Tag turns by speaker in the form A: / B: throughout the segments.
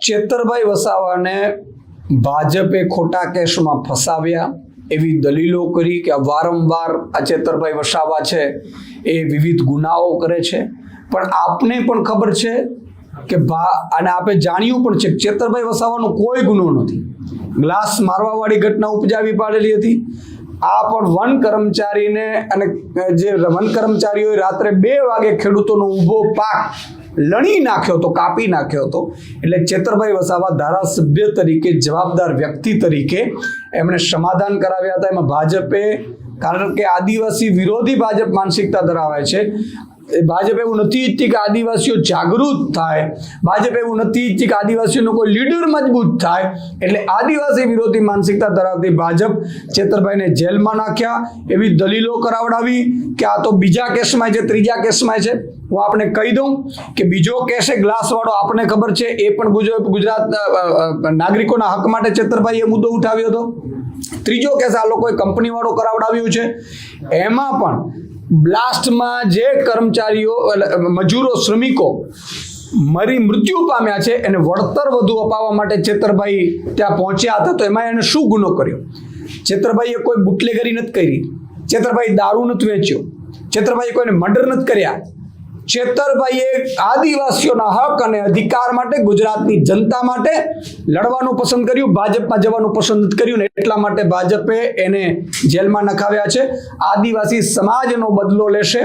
A: ચેતરભાઈ વસાવાને ભાજપે ખોટા કેસમાં ફસાવ્યા એવી દલીલો કરી કે વારંવાર આ ચેતરભાઈ વસાવા છે એ વિવિધ ગુનાઓ કરે છે, પણ આપને પણ ખબર છે કે અને આપે જાણ્યું પણ છે કે ચેતરભાઈ વસાવાનો કોઈ ગુનો નથી. ગ્લાસ મારવાવાળી ઘટના ઉપજાવી પાડેલી હતી. આ પણ વન કર્મચારીને અને જે વન કર્મચારીઓએ રાત્રે 2 વાગે ખેડૂતોનો ઊભો પાક લણી નાખ્યો હતો, કાપી નાખ્યો હતો. એટલે ચેતરભાઈ વસાવા ધારાસભ્ય તરીકે, જવાબદાર વ્યક્તિ તરીકે એમણે સમાધાન કરાવ્યા હતા. એમાં ભાજપે, કારણ કે આદિવાસી વિરોધી ભાજપ માનસિકતા ધરાવે છે, ભાજપ એવું નથી ઈચ્છતી કે આદિવાસીઓ જાગૃત થાય, ભાજપ એવું નથી ઈચ્છતી કે આદિવાસીઓનો કોઈ લીડર મજબૂત થાય. એટલે આદિવાસી વિરોધી માનસિકતા ધરાવતી ભાજપ ચેતરભાઈને જેલમાં નાખ્યા, એવી દલીલો કરાવડાવી કે આ તો બીજા કેસમાં છે, ત્રીજા કેસમાં છે. હું આપણે કહી દઉં કે બીજો કેસ એ ગ્લાસવાળો આપણને ખબર છે, એ પણ ગુજરાત નાગરિકોના હક માટે ચેતરભાઈએ મુદ્દો ઉઠાવ્યો હતો. ત્રીજો કેસ આ લોકોએ કંપનીવાળો કરાવડાવ્યું છે. એમાં પણ બ્લાસ્ટમાં જે કર્મચારીઓ, મજૂરો, શ્રમિકો મૃત્યુ પામ્યા છે એને વળતર વધુ અપાવવા માટે ચેતરભાઈ ત્યાં પહોંચ્યા હતા. તો એમાં એને શું ગુનો કર્યો? ચેતરભાઈએ કોઈ બુટલેગરી નથી કરી, ચેતરભાઈ દારૂ નથી વેચ્યો, ચેતરભાઈએ કોઈને મર્ડર નથી કર્યા. ચેતરભાઈએ આદિવાસીઓના હક અને અધિકાર માટે, ગુજરાતની જનતા માટે લડવાનું પસંદ કર્યું, ભાજપમાં જવાનું પસંદ નથી કર્યું ને એટલા માટે ભાજપે એને જેલમાં નખાવ્યા છે. આદિવાસી સમાજનો બદલો લેશે.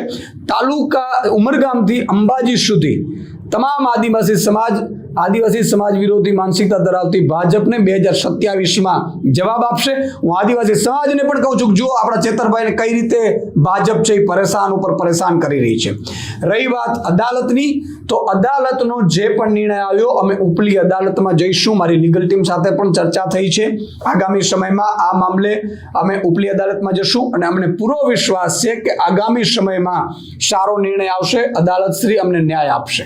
A: તાલુકા ઉમરગામથી અંબાજી સુધી તમામ આદિવાસી સમાજ વિરોધી માનસિકતા ધરાવતી ભાજપને 2027માં જવાબ આપશે. હું આદિવાસી સમાજને પણ કહું છું કે જુઓ આપણા ચેતરભાઈને કઈ રીતે ભાજપ છે એ પરેશાન ઉપર પરેશાન કરી રહી છે. રહી વાત અદાલતની, તો અદાલતનો જે પણ નિર્ણય આવ્યો, અમે ઉપલી અદાલતમાં જઈશું. મારી લીગલ ટીમ સાથે પણ ચર્ચા થઈ છે. આગામી સમયમાં આ મામલે અમે ઉપલી અદાલતમાં જશું અને અમને પૂરો વિશ્વાસ છે કે આગામી સમયમાં સારો નિર્ણય આવશે. અદાલત શ્રી અમને ન્યાય આપશે.